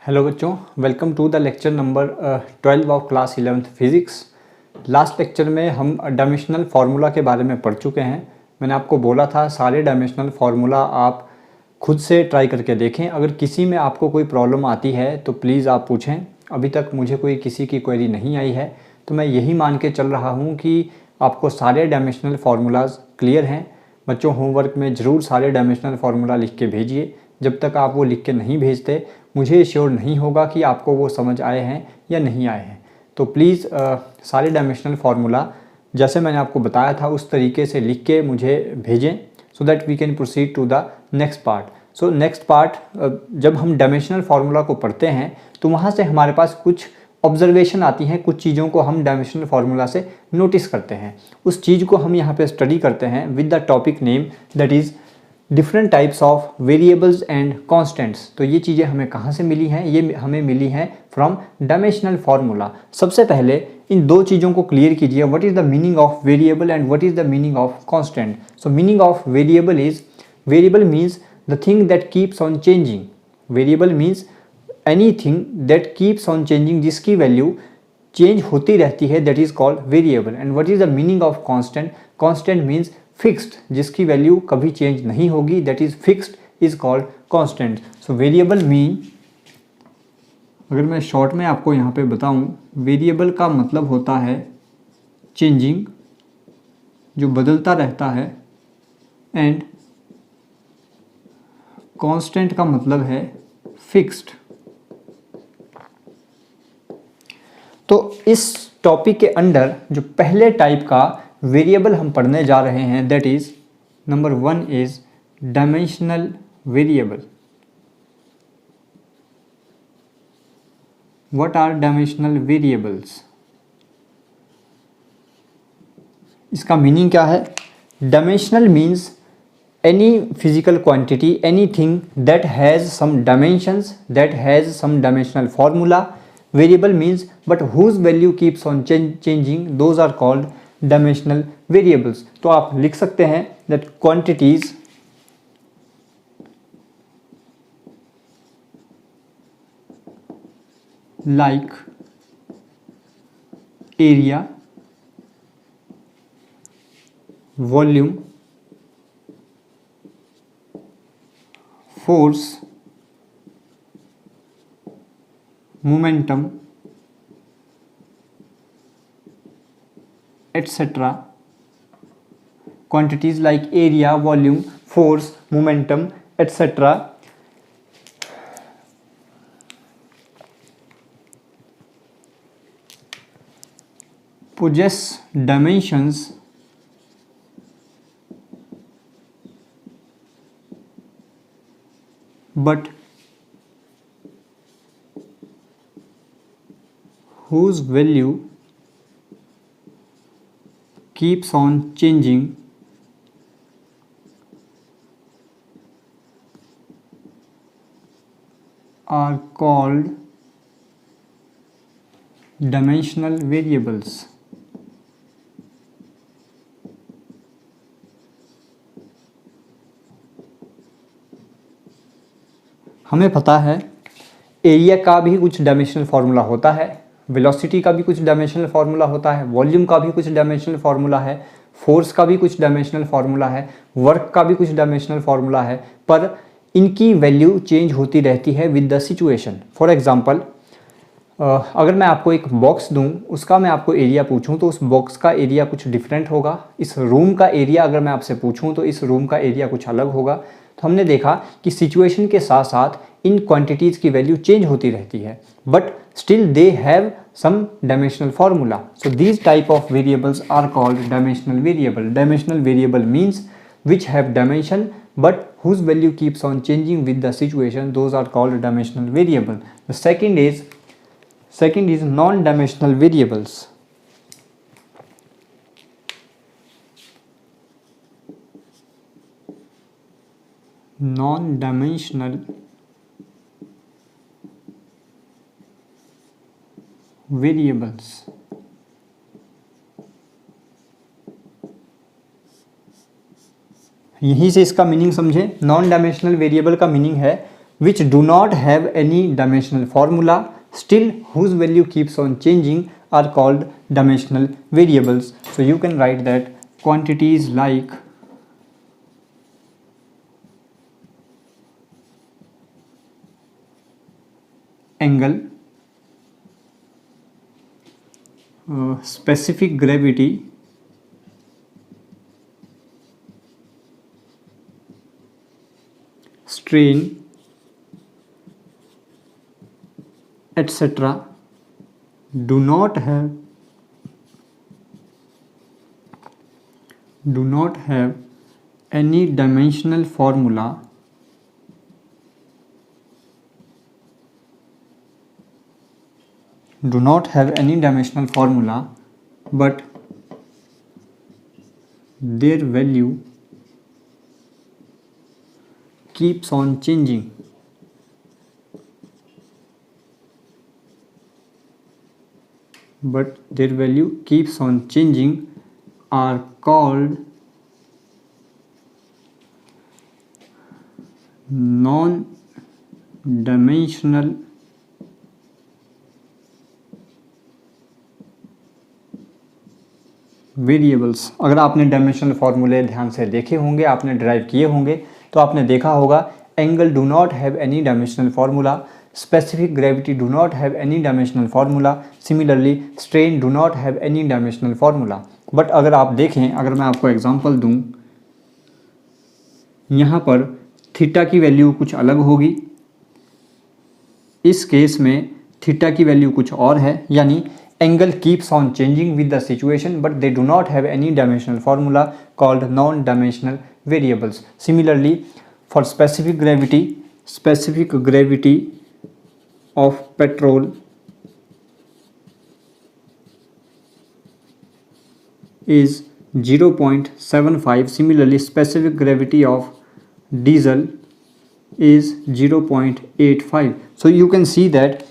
Hello बच्चों, welcome to the lecture number 12 of class 11th physics. Last lecture में हम dimensional formula के बारे में पढ़ चुके हैं। मैंने आपको बोला था सारे डायमेंशनल फार्मूला आप खुद से ट्राई करके देखें। अगर किसी में आपको कोई प्रॉब्लम आती है तो प्लीज़ आप पूछें। अभी तक मुझे कोई किसी की क्वेरी नहीं आई है, तो मैं यही मान के चल रहा हूँ कि आपको सारे डायमेंशनल फार्मूलाज क्लियर हैं। बच्चों, होमवर्क में ज़रूर सारे डायमेंशनल फार्मूला लिख के भेजिए। जब तक आप वो लिख के नहीं भेजते मुझे श्योर नहीं होगा कि आपको वो समझ आए हैं या नहीं आए हैं। तो प्लीज़ सारे डायमेंशनल फार्मूला जैसे मैंने आपको बताया था उस तरीके से लिख के मुझे भेजें, so that we can proceed to the next part. So next part, जब हम डायमेंशनल फार्मूला को पढ़ते हैं तो वहाँ से हमारे पास कुछ ऑब्जर्वेशन आती हैं, कुछ चीज़ों को हम डायमेंशनल फार्मूला से नोटिस करते हैं। उस चीज़ को हम यहाँ पे स्टडी करते हैं with the topic name that is different types of variables and constants. तो ये चीज़ें हमें कहाँ से मिली हैं? ये हमें मिली हैं फ्रॉम डायमेंशनल फार्मूला। सबसे पहले इन दो चीज़ों को क्लियर कीजिए, what is the meaning of variable and what is the meaning of constant. So meaning of variable is, variable means the thing that keeps on changing. Variable means any thing that keeps on changing, जिसकी value change होती रहती है, that is called variable. And what is the meaning of constant? Constant means fixed, जिसकी value कभी change नहीं होगी, that is fixed, is called constant. So variable mean, अगर मैं शॉर्ट में आपको यहाँ पे बताऊँ, वेरिएबल का मतलब होता है चेंजिंग, जो बदलता रहता है, एंड कांस्टेंट का मतलब है फिक्स्ड। तो इस टॉपिक के अंडर जो पहले टाइप का वेरिएबल हम पढ़ने जा रहे हैं, that is number 1 is dimensional variable. What are dimensional variables? इसका मीनिंग क्या है? Dimensional means any physical quantity, anything that has some dimensions, that has some dimensional formula. Variable means but whose value keeps on changing, those are called dimensional variables. तो आप लिख सकते हैं that quantities like area, volume, force, momentum, etc. Quantities like area, volume, force, momentum, etc. possess dimensions but whose value keeps on changing are called dimensional variables. हमें पता है area का भी कुछ डायमेंशनल फार्मूला होता है, वेलोसिटी का भी कुछ डायमेंशनल फार्मूला होता है, वॉल्यूम का भी कुछ डायमेंशनल फार्मूला है, फोर्स का भी कुछ डायमेंशनल फार्मूला है, वर्क का भी कुछ डायमेंशनल फार्मूला है, पर इनकी वैल्यू चेंज होती रहती है with the situation. For example, अगर मैं आपको एक बॉक्स दूं, उसका मैं आपको एरिया पूछूं तो उस बॉक्स का एरिया कुछ डिफरेंट होगा। इस रूम का एरिया अगर मैं आपसे पूछूं तो इस रूम का एरिया कुछ अलग होगा। तो हमने देखा कि सिचुएशन के साथ साथ इन क्वांटिटीज़ की वैल्यू चेंज होती रहती है, but still they have some dimensional formula. So these type of variables are called dimensional variable. Dimensional variable means which have dimension but whose value keeps on changing with the situation, those are called dimensional variable. The second is non-dimensional variables. Non-dimensional variables यहीं से इसका meaning समझें। Non dimensional variable का meaning है which do not have any dimensional formula, still whose value keeps on changing, are called dimensional variables. So you can write that quantities like angle, specific gravity, strain, etc. do not have any dimensional formula, but their value keeps on changing. Are called non-dimensional variables. अगर आपने dimensional फार्मूले ध्यान से देखे होंगे, आपने drive किए होंगे, तो आपने देखा होगा angle do not have any dimensional formula, specific gravity do not have any dimensional formula, similarly strain do not have any dimensional formula. But अगर आप देखें, अगर मैं आपको एग्जांपल दूं, यहाँ पर थीटा की वैल्यू कुछ अलग होगी, इस केस में थीटा की वैल्यू कुछ और है, यानी angle keeps on changing with the situation, but they do not have any dimensional formula, called non-dimensional variables. Similarly, for specific gravity of petrol is 0.75. Similarly, specific gravity of diesel is 0.85. So you can see that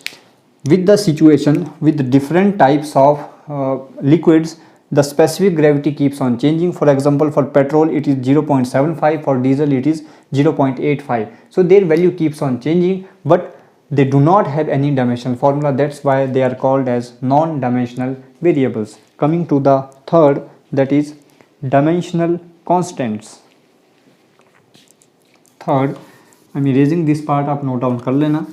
with the situation, with different types of liquids, the specific gravity keeps on changing. For example, for petrol it is 0.75, for diesel it is 0.85. So their value keeps on changing, but they do not have any dimensional formula. That's why they are called as non-dimensional variables. Coming to the third, that is dimensional constants. Third, I'm erasing this part, आप note down कर लेना।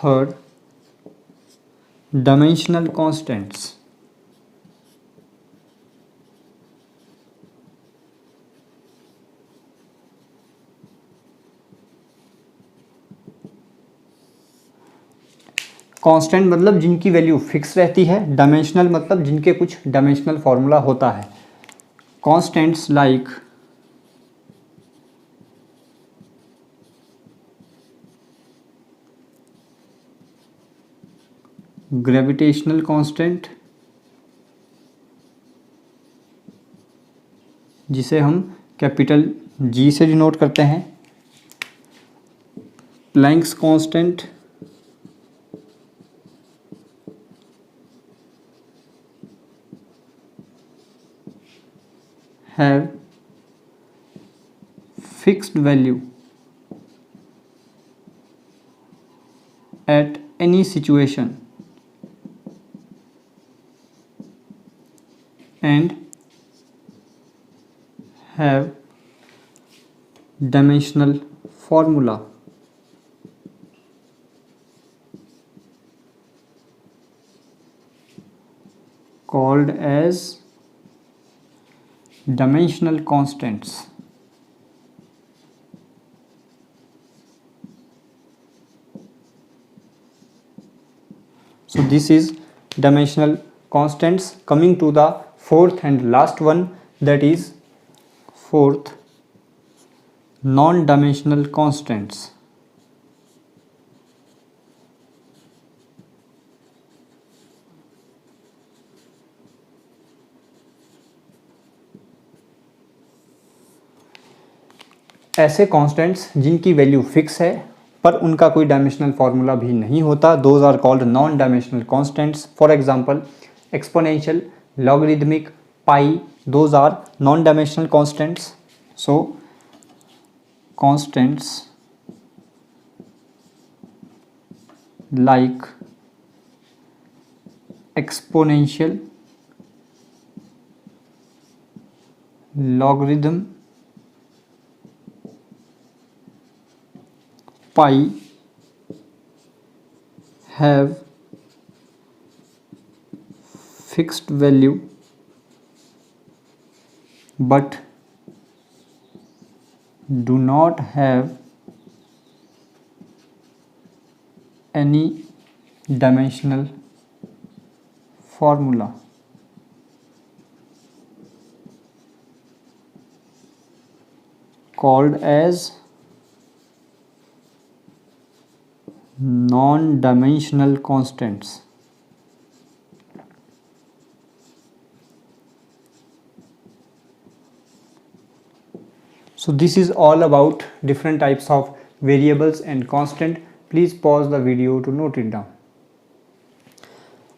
Third, dimensional constants. Constant मतलब जिनकी value fix रहती है, dimensional मतलब जिनके कुछ डायमेंशनल फॉर्मूला होता है। कांस्टेंट्स लाइक ग्रेविटेशनल कांस्टेंट, जिसे हम कैपिटल G से डिनोट करते हैं, Planck's constant, have fixed value at any situation and have dimensional formula. Called as dimensional constants. So this is dimensional constants. Coming to the fourth and last one, that is fourth, non-dimensional constants. ऐसे constants जिनकी value fix है पर उनका कोई dimensional formula भी नहीं होता, those are called non dimensional constants. For example exponential, logarithmic, pi, those are non-dimensional constants. So constants like exponential, logarithm, pi have fixed value but do not have any dimensional formula. Called as non-dimensional constants. So this is all about different types of variables and constant. Please pause the video to note it down.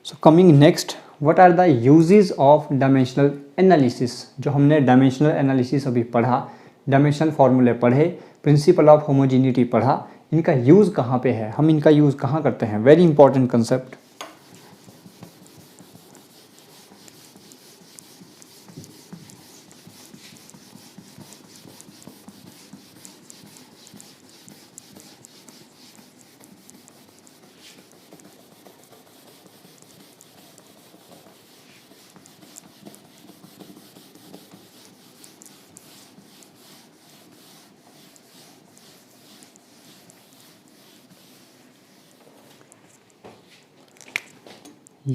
So coming next, what are the uses of dimensional analysis? जो हमने dimensional analysis अभी पढ़ा, dimensional formula पढ़े, principle of homogeneity पढ़ा, इनका use कहाँ पे है, हम इनका यूज़ कहाँ करते हैं? Very important concept.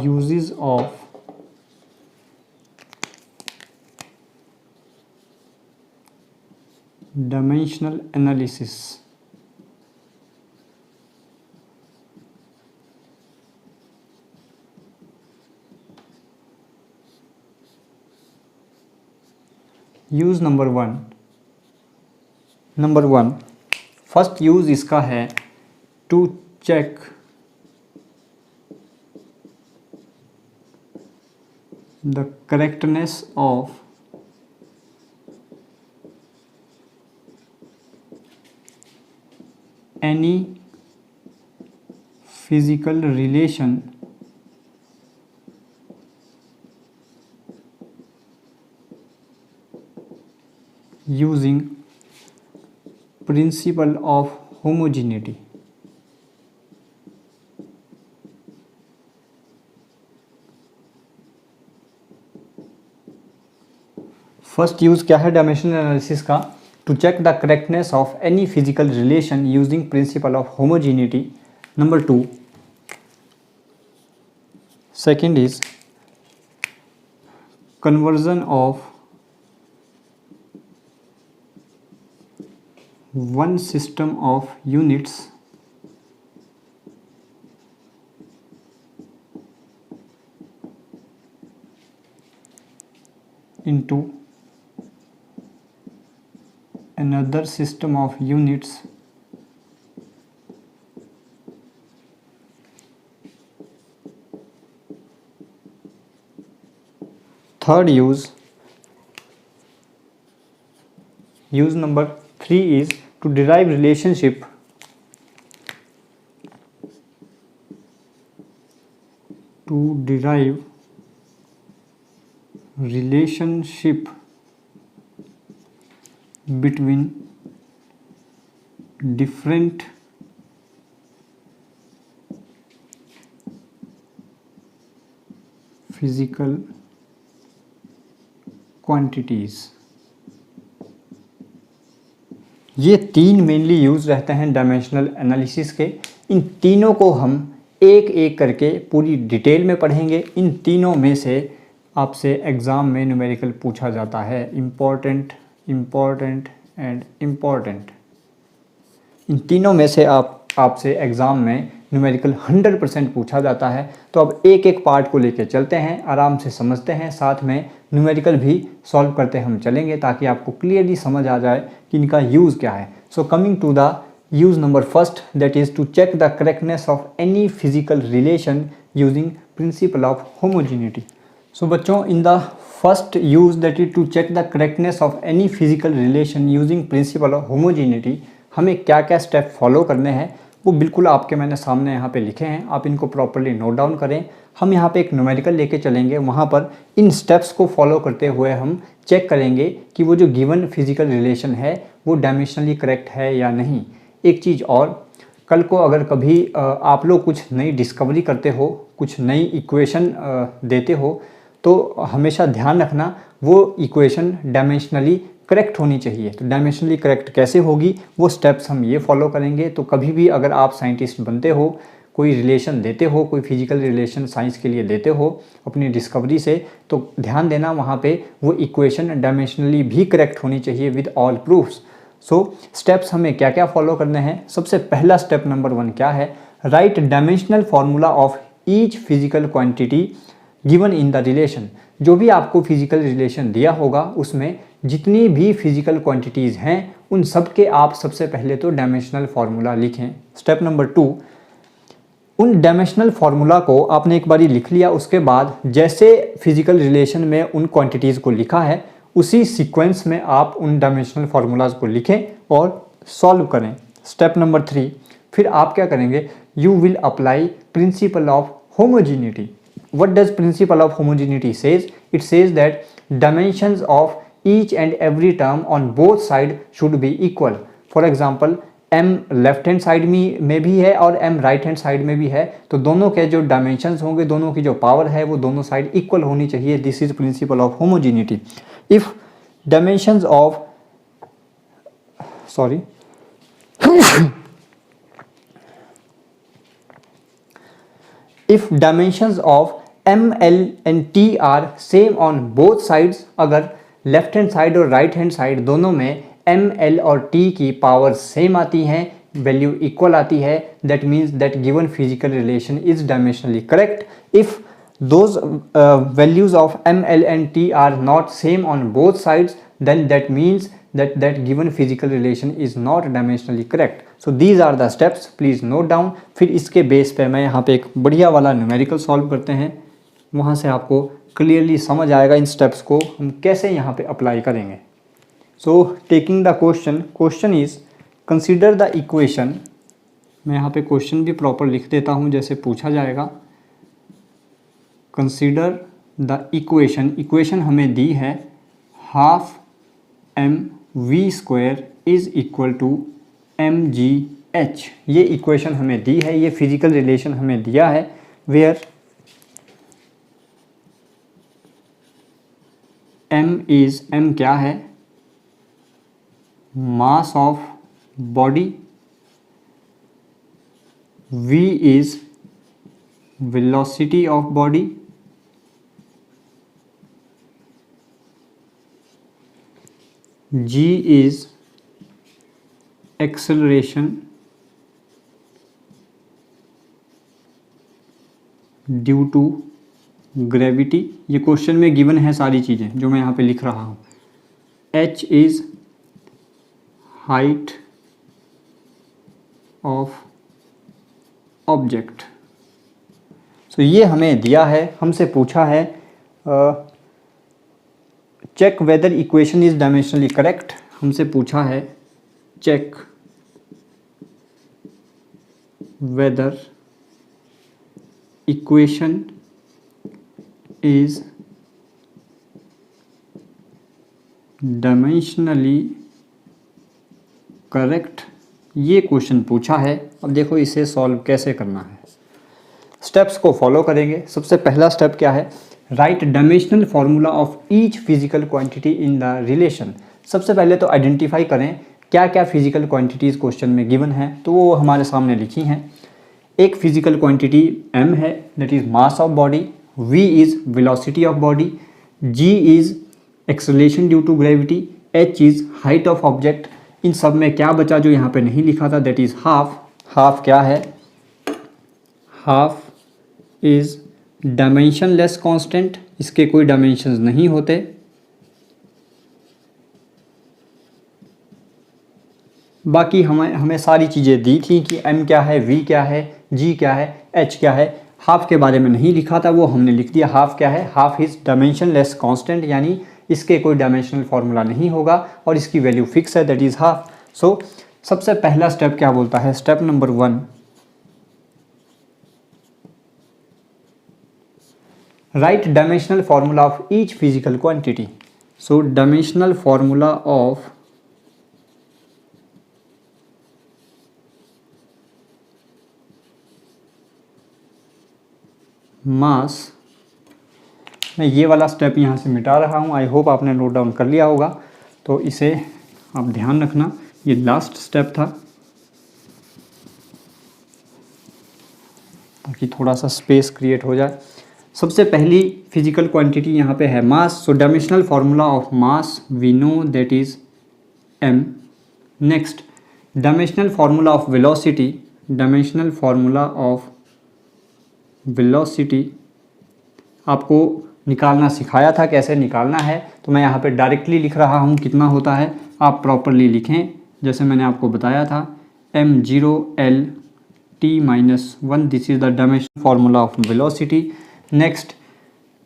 Uses of dimensional analysis. Use number one first use इसका है to check the correctness of any physical relation using principle of homogeneity. First use क्या है डायमेंशनल एनालिसिस का? To check the correctness of any physical relation using principle of homogeneity. Number 2, second is conversion of one system of units into another system of units third use number 3 is to derive relationship between different physical quantities. ये 3 mainly use रहते हैं dimensional analysis के. इन तीनों को हम एक एक करके पूरी डिटेल में पढ़ेंगे. इन तीनों में से आपसे एग्ज़ाम में न्यूमेरिकल पूछा जाता है. Important and important. इन तीनों में से आपसे एग्ज़ाम में न्यूमेरिकल 100% पूछा जाता है. तो अब एक एक पार्ट को लेके चलते हैं, आराम से समझते हैं, साथ में न्यूमेरिकल भी सॉल्व करते हम चलेंगे ताकि आपको क्लियरली समझ आ जाए कि इनका यूज़ क्या है. So coming to the use number first, that is to check the correctness of any physical relation using principle of homogeneity. So बच्चों, in the first use that is to check the correctness of any physical relation using principle of homogeneity, हमें क्या क्या step follow करने हैं वो बिल्कुल आपके मैंने सामने यहाँ पे लिखे हैं। आप इनको प्रॉपर्ली नोट डाउन करें। हम यहाँ पे एक न्यूमेरिकल लेके चलेंगे, वहाँ पर इन स्टेप्स को फॉलो करते हुए हम चेक करेंगे कि वो जो गिवन फिजिकल रिलेशन है वो डायमेंशनली करेक्ट है या नहीं। एक चीज़ और, कल को अगर कभी आप लोग कुछ नई डिस्कवरी करते हो, कुछ नई इक्वेशन देते हो, तो हमेशा ध्यान रखना वो इक्वेशन डायमेंशनली करेक्ट होनी चाहिए। तो डायमेंशनली करेक्ट कैसे होगी वो स्टेप्स हम ये फॉलो करेंगे। तो कभी भी अगर आप साइंटिस्ट बनते हो, कोई रिलेशन देते हो, कोई फिजिकल रिलेशन साइंस के लिए देते हो अपनी डिस्कवरी से, तो ध्यान देना वहाँ पे वो इक्वेशन डायमेंशनली भी करेक्ट होनी चाहिए with all proofs. So steps हमें क्या क्या फॉलो करने हैं। सबसे पहला स्टेप नंबर 1 क्या है, write dimensional formula of each physical quantity given in the relation. जो भी आपको फिजिकल रिलेशन दिया होगा उसमें जितनी भी फिजिकल क्वांटिटीज़ हैं उन सब के आप सबसे पहले तो डायमेंशनल फार्मूला लिखें। स्टेप नंबर 2, उन डायमेंशनल फार्मूला को आपने एक बारी लिख लिया, उसके बाद जैसे फिजिकल रिलेशन में उन क्वांटिटीज़ को लिखा है उसी सीक्वेंस में आप उन डायमेंशनल फार्मूलाज को लिखें और सॉल्व करें। स्टेप नंबर 3, फिर आप क्या करेंगे, you will apply principal of homogeneity. What does principle of homogeneity says? It says that dimensions of each and every term on both side should be equal. For example, m left hand side में भी है और m right hand side में भी है, तो दोनों के जो डायमेंशंस होंगे, दोनों की जो पावर है वो दोनों साइड इक्वल होनी चाहिए। This is principal of homogeneity. If dimensions of sorry if dimensions of m, l and t are same on both sides, अगर लेफ्ट हैंड साइड और राइट हैंड साइड दोनों में m, l और t की power same आती हैं, value equal आती है, that means that given physical relation is dimensionally correct. If those values of m, l and t are not same on both sides, then that means that given physical relation is not dimensionally correct. So these are the steps, please note down. फिर इसके base पे मैं यहाँ पे एक बढ़िया वाला numerical solve करते हैं, वहाँ से आपको क्लियरली समझ आएगा इन स्टेप्स को हम कैसे यहाँ पे अप्लाई करेंगे। So taking the question is consider the equation. मैं यहाँ पे क्वेश्चन भी प्रॉपर लिख देता हूँ जैसे पूछा जाएगा। कंसिडर द इक्वेशन हमें दी है half mv² is equal to mgh। ये इक्वेशन हमें दी है, ये फिजिकल रिलेशन हमें दिया है वेयर m क्या है, mass of body, v is velocity of body, g is acceleration due to gravity. ये क्वेश्चन में गिवन है सारी चीज़ें जो मैं यहाँ पे लिख रहा हूँ। h is height of object. So ये हमें दिया है, हमसे पूछा है check whether equation is dimensionally correct. हमसे पूछा है check whether equation is dimensionally correct. ये क्वेश्चन पूछा है। अब देखो इसे सॉल्व कैसे करना है। स्टेप्स को फॉलो करेंगे। सबसे पहला स्टेप क्या है, write dimensional formula of each physical quantity in the relation. सबसे पहले तो आइडेंटिफाई करें क्या क्या फिजिकल क्वांटिटीज़ क्वेश्चन में गिवन है, तो वो हमारे सामने लिखी हैं। एक फिजिकल क्वांटिटी m है, that is mass of body, v is velocity of body, g is acceleration due to gravity, h is height of object. इन सब में क्या बचा जो यहाँ पे नहीं लिखा था, दैट इज़ हाफ। हाफ क्या है, हाफ इज़ डायमेंशनलेस कांस्टेंट, इसके कोई डायमेंशंस नहीं होते। बाकी हमें सारी चीज़ें दी थी कि m क्या है, v क्या है, g क्या है, h क्या है। हाफ के बारे में नहीं लिखा था, वो हमने लिख दिया। हाफ क्या है? हाफ इज़ डायमेंशनलेस कांस्टेंट, यानी इसके कोई डायमेंशनल फार्मूला नहीं होगा और इसकी वैल्यू फिक्स है, दैट इज़ हाफ। सो सबसे पहला स्टेप क्या बोलता है? Step number 1, right dimensional formula of each physical quantity. So dimensional formula of मास, मैं ये वाला स्टेप यहाँ से मिटा रहा हूँ। आई होप आपने नोट डाउन कर लिया होगा, तो इसे आप ध्यान रखना। ये लास्ट स्टेप था, ताकि थोड़ा सा स्पेस क्रिएट हो जाए। सबसे पहली फिजिकल क्वांटिटी यहाँ पे है mass. So dimensional formula of mass we know that is m। Next dimensional formula of velocity. Dimensional formula of velocity आपको निकालना सिखाया था, कैसे निकालना है, तो मैं यहाँ पे डायरेक्टली लिख रहा हूँ कितना होता है। आप प्रॉपरली लिखें जैसे मैंने आपको बताया था, m0L t-1, this is the dimensional formula of velocity. Next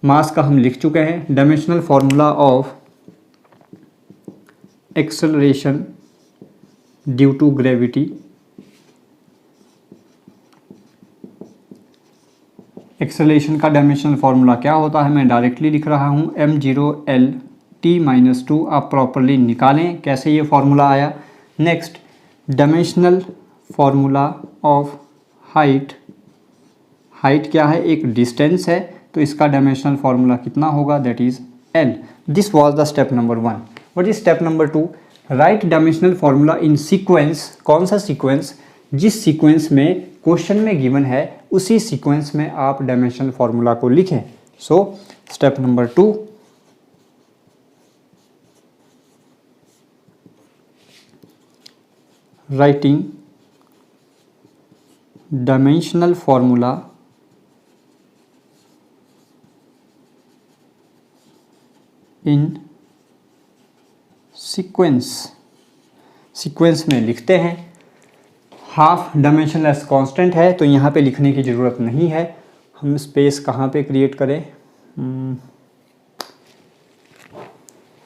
mass का हम लिख चुके हैं। Dimensional formula of acceleration due to gravity. Acceleration का डायमेंशनल फार्मूला क्या होता है, मैं डायरेक्टली लिख रहा हूँ m0L t-2। आप प्रॉपरली निकालें कैसे ये फार्मूला आया। Next dimensional formula of height. Height क्या है? एक डिस्टेंस है, तो इसका डायमेंशनल फार्मूला कितना होगा? That is L। This was the step number 1। What is step number 2? Right dimensional formula in sequence. कौन सा सीक्वेंस? जिस सीक्वेंस में क्वेश्चन में गिवन है उसी सीक्वेंस में आप डायमेंशनल फार्मूला को लिखें। So step number 2, writing dimensional formula in sequence. Sequence में लिखते हैं। हाफ डायमेंशनलेस कांस्टेंट है, तो यहाँ पे लिखने की ज़रूरत नहीं है। हम स्पेस कहाँ पे क्रिएट करें?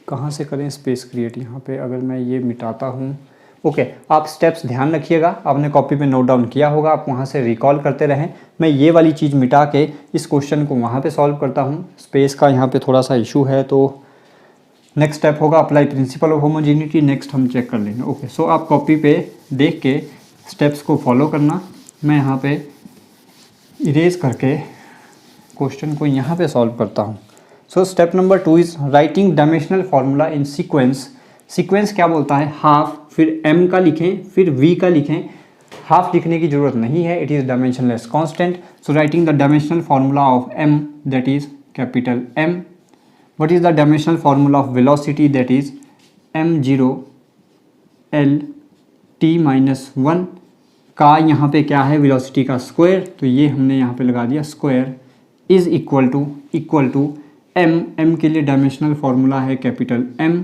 कहाँ से करें स्पेस क्रिएट? यहाँ पे अगर मैं ये मिटाता हूँ। ओके, आप स्टेप्स ध्यान रखिएगा, आपने कॉपी पे नोट डाउन किया होगा, आप वहाँ से रिकॉल करते रहें। मैं ये वाली चीज़ मिटा के इस क्वेश्चन को वहाँ पे सॉल्व करता हूँ। स्पेस का यहाँ पे थोड़ा सा इशू है, तो नेक्स्ट स्टेप होगा apply principal of homogeneity. Next हम चेक कर लेंगे। ओके, सो आप कॉपी पे देख के स्टेप्स को फॉलो करना। मैं यहाँ पे इरेज करके क्वेश्चन को यहाँ पे सॉल्व करता हूँ। So step number 2 is writing dimensional formula in sequence. Sequence क्या बोलता है? हाफ, फिर m का लिखें, फिर v का लिखें। हाफ लिखने की ज़रूरत नहीं है, it is dimensionless constant. So writing the dimensional formula of m, that is capital M। What is the dimensional formula of velocity? That is m0L t-1 का यहाँ पे क्या है? वेलोसिटी का स्क्वायर, तो ये हमने यहाँ पे लगा दिया square, is equal to m के लिए डायमेंशनल फार्मूला है कैपिटल M,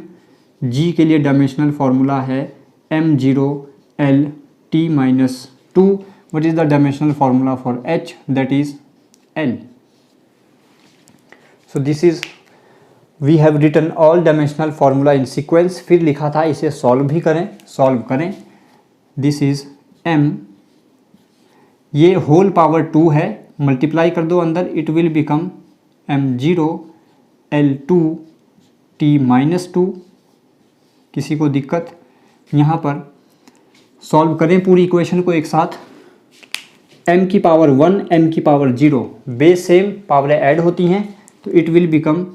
g के लिए डायमेंशनल फार्मूला है m0L t-2। What is the dimensional formula for h? That is L। So this is we have written all dimensional formula in sequence. फिर लिखा था इसे सॉल्व भी करें, सॉल्व करें। दिस इज़ m, ये होल पावर 2 है, मल्टीप्लाई कर दो अंदर, it will become m0L2 t-2। किसी को दिक्कत? यहाँ पर सॉल्व करें पूरी इक्वेशन को एक साथ। m की पावर 1, m की पावर 0, बेस सेम, पावरें ऐड होती हैं, तो it will become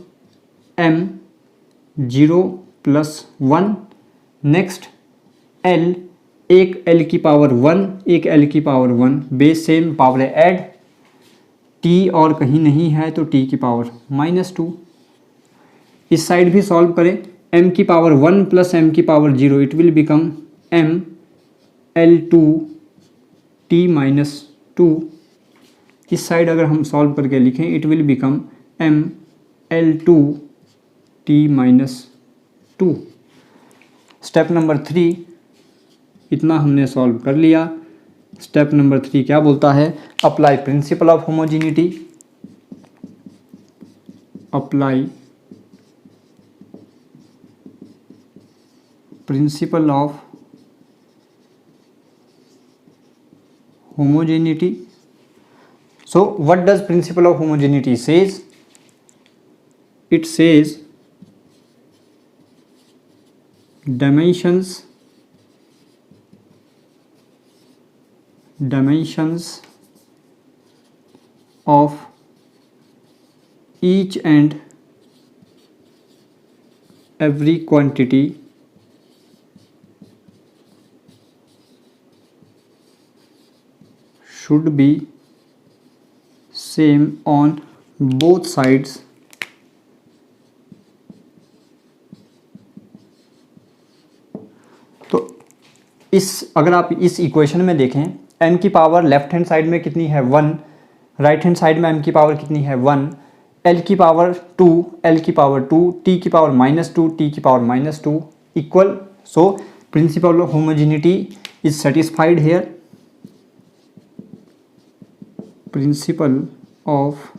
m0 + 1। Next l, एक l की पावर 1, एक l की पावर 1, बेस सेम, पावरें ऐड, t और कहीं नहीं है तो t की पावर -2। इस साइड भी सॉल्व करें, m की पावर 1 + m की power 0, it will become mL2 t-2। इस साइड अगर हम सॉल्व करके लिखें, it will become mL2 t-2। Step number 3, इतना हमने सॉल्व कर लिया। स्टेप नंबर 3 क्या बोलता है? Apply principal of homogeneity, apply principle of homogeneity. So what does principle of homogeneity says? It says dimensions of each and every quantity should be same on both sides तो अगर आप इस equation में देखें, m की power left hand side में कितनी है 1, राइट हैंड साइड में m की पावर कितनी है 1, l की पावर 2, l की पावर 2, t की पावर -2, t की power -2 equal. So principle of homogeneity is satisfied here. Principle of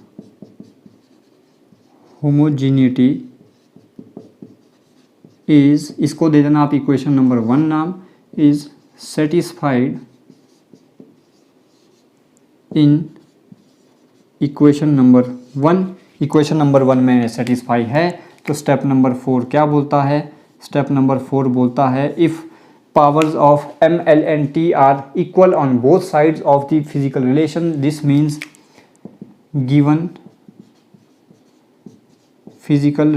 homogeneity is, इसको दे देना आप इक्वेशन नंबर 1 नाम, is satisfied in equation number 1. Equation number 1 में सेटिस्फाई है. तो स्टेप नंबर 4 क्या बोलता है? स्टेप नंबर 4 बोलता है if powers of m, l and t are equal on both sides of the physical relation, this means given physical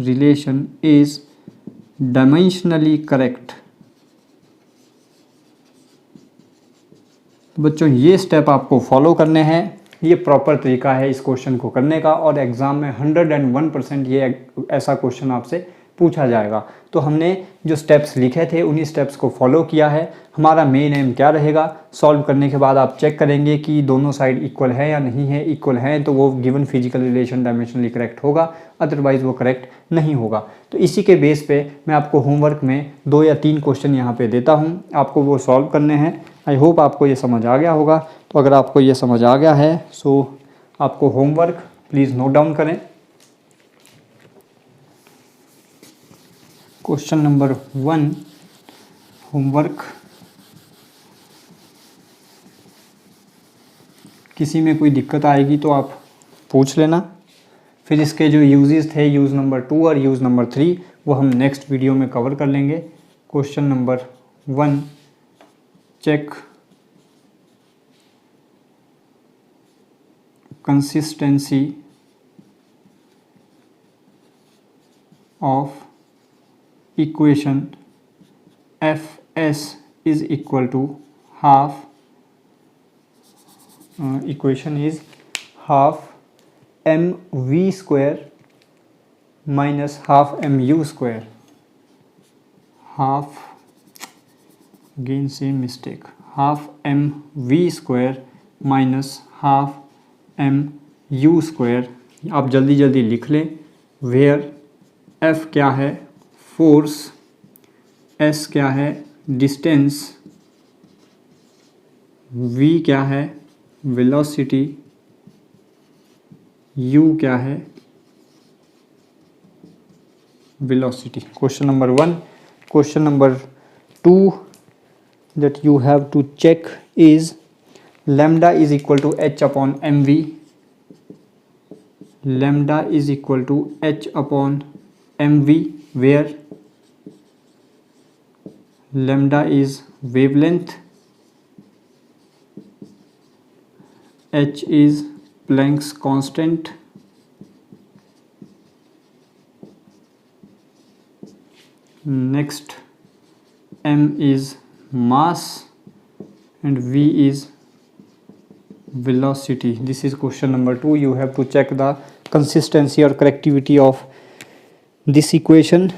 relation is dimensionally correct. बच्चों ये स्टेप आपको फॉलो करने हैं. ये प्रॉपर तरीका है इस क्वेश्चन को करने का और एग्ज़ाम में 101% ये ऐसा क्वेश्चन आपसे पूछा जाएगा. तो हमने जो स्टेप्स लिखे थे उन्हीं स्टेप्स को फॉलो किया है. हमारा मेन एम क्या रहेगा? सॉल्व करने के बाद आप चेक करेंगे कि दोनों साइड इक्वल है या नहीं है. इक्वल हैं तो वो given physical relation dimensionally correct होगा, अदरवाइज़ वो करेक्ट नहीं होगा. तो इसी के बेस पे मैं आपको होमवर्क में 2 या 3 क्वेश्चन यहाँ पे देता हूँ, आपको वो सॉल्व करने हैं. आई होप आपको ये समझ आ गया होगा. तो अगर आपको ये समझ आ गया है सो आपको होमवर्क प्लीज़ नोट डाउन करें. Question number 1 homework. किसी में कोई दिक्कत आएगी तो आप पूछ लेना. फिर इसके जो यूजेस थे, यूज़ नंबर 2 और यूज़ नंबर 3, वो हम नेक्स्ट वीडियो में कवर कर लेंगे. Question number 1, check consistency of equation Fs is equal to half equation is half mv square minus half mu square, half, again same mistake, half mv square minus half mu square. आप जल्दी जल्दी लिख लें. Where F क्या है? Force. S क्या है? Distance. V क्या है? वेलोसिटी. U क्या है? Velocity. Question number 1. Question number 2 that you have to check is lambda is equal to h upon mv. Lambda is equal to h upon mv where lambda is wavelength, h is Planck's constant, next m is mass and v is velocity. This is question number 2. You have to check the consistency or correctivity of this equation.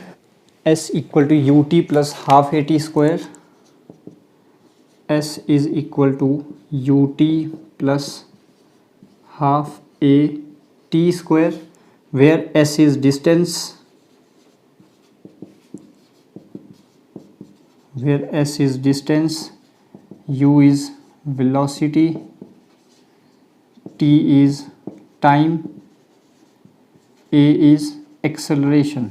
S equal to ut plus half at square. S is equal to ut plus half a t square where s is distance, where s is distance, u is velocity, t is time, a is acceleration।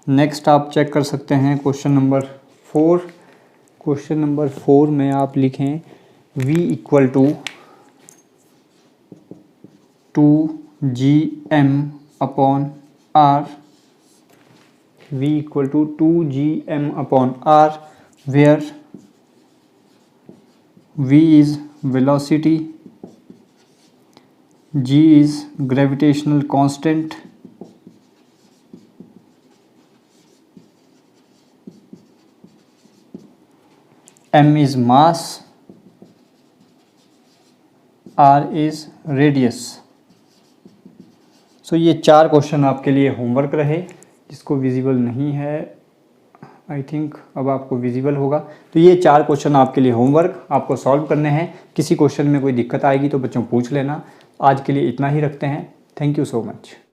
Next आप check कर सकते हैं question number 4। Question number 4 में आप लिखें v equal to 2gm upon r, v equal to 2gm upon r, where v is velocity, g is gravitational constant, m is mass, r is radius। सो ये 4 question आपके लिए homework रहे। जिसको visible नहीं है, आई थिंक अब आपको visible होगा। तो ये 4 क्वेश्चन आपके लिए होमवर्क आपको सॉल्व करने हैं। किसी क्वेश्चन में कोई दिक्कत आएगी तो बच्चों पूछ लेना। आज के लिए इतना ही रखते हैं। Thank you so much.